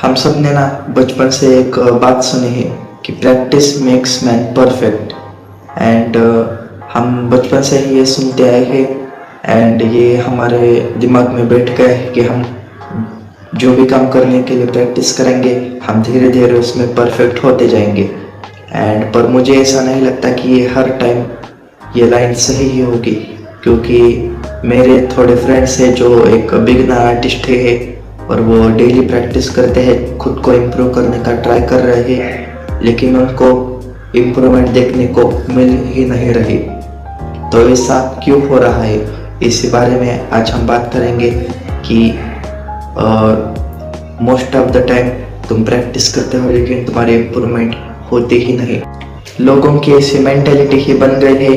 हम सब ने ना बचपन से एक बात सुनी है कि practice makes man perfect. And हम बचपन से ही ये सुनते आए हैं। एंड ये हमारे दिमाग में बैठ गया है कि हम जो भी काम करने के लिए प्रैक्टिस करेंगे हम धीरे धीरे उसमें परफेक्ट होते जाएंगे। एंड पर मुझे ऐसा नहीं लगता कि ये हर टाइम ये लाइन सही ही होगी, क्योंकि मेरे थोड़े फ्रेंड्स हैं जो एक बिगिनर आर्टिस्ट है और वो डेली प्रैक्टिस करते हैं, खुद को इम्प्रूव करने का ट्राई कर रहे हैं, लेकिन उनको इम्प्रूवमेंट देखने को मिल ही नहीं रही। तो ऐसा क्यों हो रहा है, इसी बारे में आज हम बात करेंगे कि मोस्ट ऑफ द टाइम तुम प्रैक्टिस करते हो लेकिन तुम्हारी इम्प्रूवमेंट होती ही नहीं। लोगों की ऐसी मेंटेलिटी ही बन गई है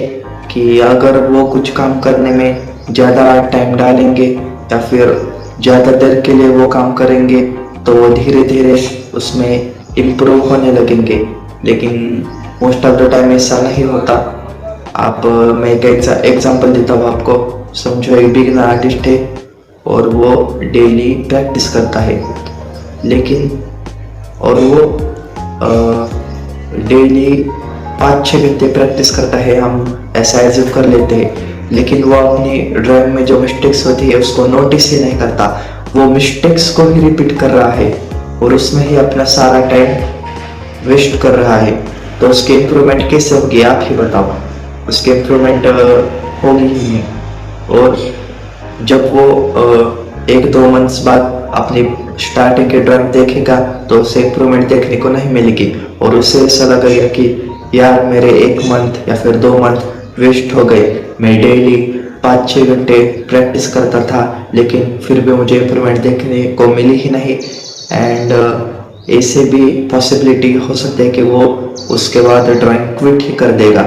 कि अगर वो कुछ काम करने में ज़्यादा टाइम डालेंगे या फिर ज़्यादा देर के लिए वो काम करेंगे तो वो धीरे धीरे उसमें इम्प्रूव होने लगेंगे, लेकिन मोस्ट ऑफ द टाइम ऐसा नहीं होता। मैं एक एग्जांपल देता हूँ आपको। समझो एक बिगिनर आर्टिस्ट है और वो डेली प्रैक्टिस करता है, लेकिन और वो डेली 5-6 घंटे प्रैक्टिस करता है, हम ऐसा एज्यूम कर लेते हैं, लेकिन वो अपनी ड्राइंग में जो मिस्टेक्स होती है उसको नोटिस ही नहीं करता। वो मिस्टेक्स को ही रिपीट कर रहा है और उसमें ही अपना सारा टाइम वेस्ट कर रहा है। तो उसकी इम्प्रूवमेंट कैसे होगी आप ही बताओ। उसकी इम्प्रूवमेंट होगी ही नहीं। और जब वो 1-2 मंथ्स बाद अपनी स्टार्टिंग की ड्राइंग देखेगा तो उसे इम्प्रूवमेंट देखने को नहीं मिलेगी और उसे ऐसा लगेगा कि यार मेरे 1 मंथ या फिर 2 मंथ वेस्ट हो गए। मैं डेली 5-6 घंटे प्रैक्टिस करता था लेकिन फिर भी मुझे इम्प्रूवमेंट देखने को मिली ही नहीं। एंड ऐसे भी पॉसिबिलिटी हो सकती है कि वो उसके बाद ड्राइंग क्विट ही कर देगा।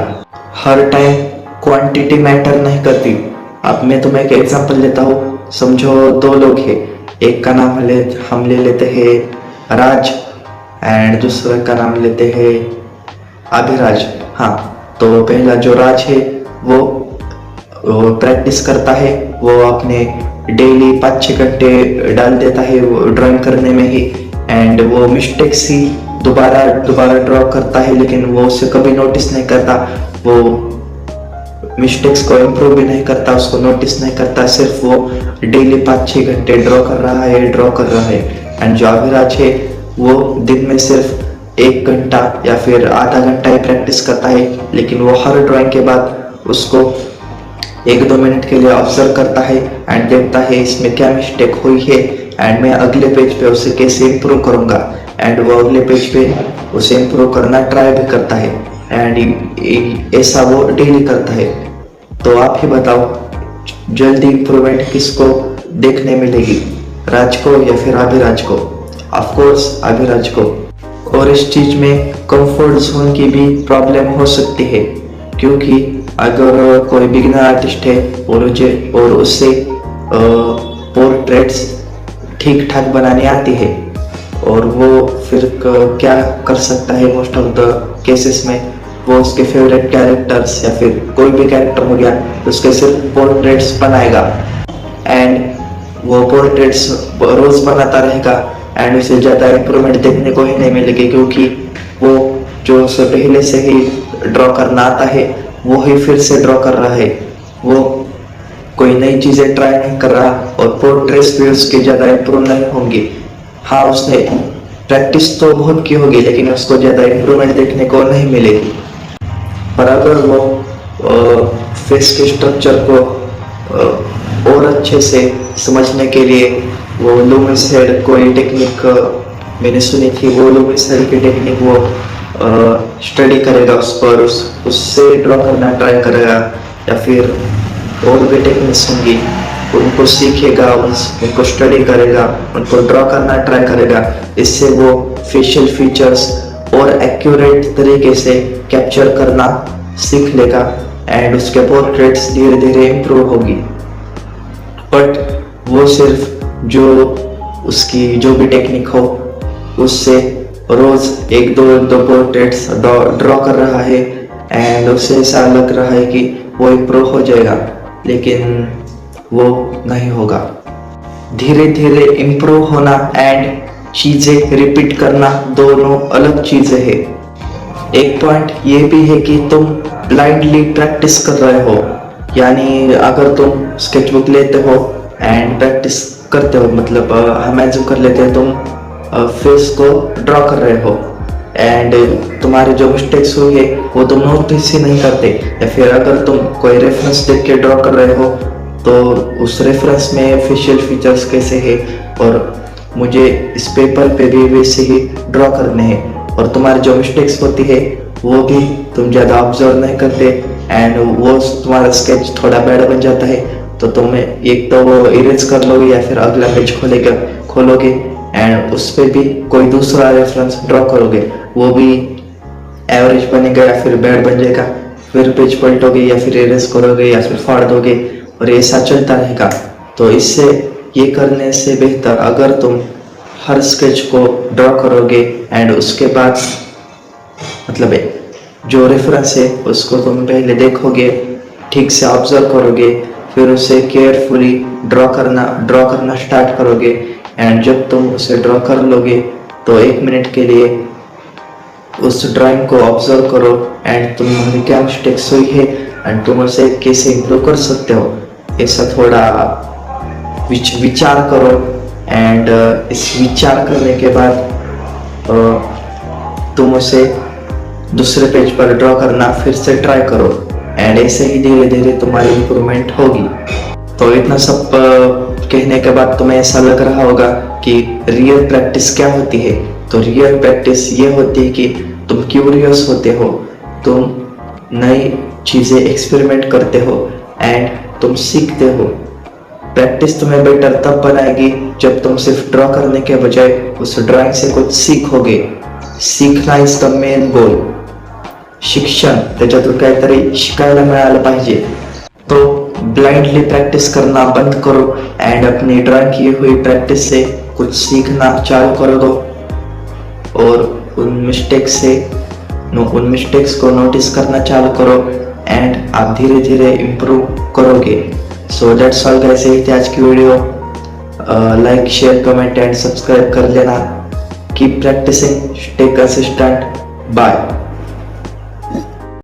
हर टाइम क्वांटिटी मैटर नहीं करती। अब मैं तुम्हें एक एग्जांपल देता हूँ। समझो 2 लोग हैं, एक का नाम हम ले लेते हैं राज एंड दूसरे का नाम लेते हैं अभिराज। हाँ, तो पहला जो राज है वो प्रैक्टिस करता है, वो अपने डेली 5-6 घंटे डाल देता है वो ड्राइंग करने में ही। एंड वो मिस्टेक्स ही दोबारा ड्रॉ करता है, लेकिन वो उसे कभी नोटिस नहीं करता। वो मिस्टेक्स को इम्प्रूव भी नहीं करता, उसको नोटिस नहीं करता, सिर्फ वो डेली 5-6 घंटे ड्रॉ कर रहा है। एंड जो अभिराज है वो दिन में सिर्फ 1 घंटा या फिर आधा घंटा ही प्रैक्टिस करता है, लेकिन वो हर ड्राइंग के बाद उसको 1-2 मिनट के लिए ऑब्जर्व करता है एंड देखता है इसमें क्या मिस्टेक हुई है एंड मैं अगले पेज पे उसे कैसे इम्प्रूव करूँगा। एंड वो अगले पेज पे उसे इम्प्रूव करना ट्राई भी करता है एंड ऐसा वो डेली करता है। तो आप ही बताओ जल्दी इम्प्रूवमेंट किसको देखने मिलेगी, राज को या फिर अभिराज को? ऑफ कोर्स अभिराज को। और इस चीज में कंफर्ट जोन की भी प्रॉब्लम हो सकती है, क्योंकि अगर कोई बिगिनर आर्टिस्ट है और उससे पोर्ट्रेट्स ठीक ठाक बनाने आती है और वो फिर क्या कर सकता है, मोस्ट ऑफ द केसेस में वो उसके फेवरेट कैरेक्टर्स या फिर कोई भी कैरेक्टर हो गया उसके सिर्फ पोर्ट्रेट्स बनाएगा एंड वो पोर्ट्रेट्स रोज बनाता रहेगा एंड उसे ज़्यादा इम्प्रूवमेंट देखने को ही नहीं मिलेगी, क्योंकि वो जो उसे पहले से ही ड्रॉ करना आता है वो ही फिर से ड्रॉ कर रहा है। वो कोई नई चीज़ें ट्राई नहीं कर रहा और पोर्ट्रेट्स भी उसके ज़्यादा इम्प्रूव नहीं होंगे। हाँ, उसने प्रैक्टिस तो बहुत की होगी लेकिन उसको ज़्यादा इम्प्रूवमेंट देखने को नहीं मिलेगी। पर अगर वो फेस के स्ट्रक्चर को और अच्छे से समझने के लिए वो लुमिस हेड कोई टेक्निक मैंने सुनी थी, वो लुमिस हेड की टेक्निक वो स्टडी करेगा, उस पर उससे ड्रॉ करना ट्राई करेगा या फिर और भी टेक्निक्स होंगी उनको सीखेगा, उनको स्टडी करेगा, उनको ड्रॉ करना ट्राई करेगा। इससे वो फेशियल फीचर्स और एक्यूरेट तरीके से कैप्चर करना सीख लेगा एंड उसके पोर्ट्रेट्स धीरे धीरे इम्प्रूव होगी। बट वो सिर्फ जो उसकी जो भी टेक्निक हो उससे रोज 1-2 पोर्ट्रेट्स ड्रॉ कर रहा है एंड उसे ऐसा लग रहा है कि वो इम्प्रूव हो जाएगा, लेकिन वो नहीं होगा। धीरे धीरे इम्प्रूव होना एंड चीजें रिपीट करना दोनों अलग चीजें हैं। एक पॉइंट ये भी है कि तुम ब्लाइंडली प्रैक्टिस कर रहे हो, यानी अगर तुम स्केचबुक लेते हो एंड प्रैक्टिस करते हो, मतलब हम एज्यूम कर लेते हैं तुम फेस को ड्रॉ कर रहे हो एंड तुम्हारे जो मिस्टेक्स हुई है वो तुम नोटिस ही नहीं करते, या फिर अगर तुम कोई रेफरेंस देख के ड्रॉ कर रहे हो तो उस रेफरेंस में फेशियल फीचर्स कैसे है और मुझे इस पेपर पे भी वैसे ही ड्रॉ करने हैं, और तुम्हारी जो मिस्टेक्स होती है वो भी तुम ज़्यादा ऑब्जर्व नहीं करते एंड वो तुम्हारा स्केच थोड़ा बैड बन जाता है, तो तुम एक तो वो इरेज कर लोगे या फिर अगला पेज खोलोगे एंड उस पर भी कोई दूसरा रेफरेंस ड्रॉ करोगे, वो भी एवरेज बनेगा या फिर बैड बन जाएगा, फिर पेज पलटोगे या फिर इरेज करोगे या फिर फाड़ दोगे और ऐसा चलता रहेगा। तो इससे ये करने से बेहतर अगर तुम हर स्केच को ड्रॉ करोगे एंड उसके बाद मतलब जो रेफरेंस है उसको तुम पहले देखोगे, ठीक से ऑब्जर्व करोगे, फिर उसे केयरफुली ड्रॉ करना स्टार्ट करोगे एंड जब तुम उसे ड्रॉ कर लोगे तो 1 मिनट के लिए उस ड्राइंग को ऑब्जर्व करो एंड तुम्हारी क्या मिस्टेक्स हुई है एंड तुम उसे कैसे इम्प्रूव कर सकते हो, ऐसा थोड़ा विचार करो एंड इस विचार करने के बाद तुम उसे दूसरे पेज पर ड्रॉ करना फिर से ट्राई करो एंड ऐसे ही धीरे धीरे तुम्हारी इम्प्रूवमेंट होगी। तो इतना सब कहने के बाद तुम्हें ऐसा लग रहा होगा कि रियल प्रैक्टिस क्या होती है। तो रियल प्रैक्टिस ये होती है कि तुम क्यूरियस होते हो, तुम नई चीज़ें एक्सपेरिमेंट करते हो एंड तुम सीखते हो। प्रैक्टिस तुम्हें बेटर तब बनाएगी जब तुम सिर्फ ड्रॉ करने के बजाय उस ड्राइंग से कुछ सीखोगे। सीखना इज द मेन गोल। शिक्षण त्याच्यातून काहीतरी शिकायला मिळालं पाहिजे। तो ब्लाइंडली प्रैक्टिस करना बंद करो एंड अपनी ड्राइंग की हुई प्रैक्टिस से कुछ सीखना चालू कर दो और उन मिस्टेक्स को नोटिस करना चालू करो एंड आप धीरे धीरे इम्प्रूव करोगे। सो दैट्स ऑल गाइस, यही थी आज की video. Like share comment and subscribe कर लेना। Keep practising, stay consistent. Bye.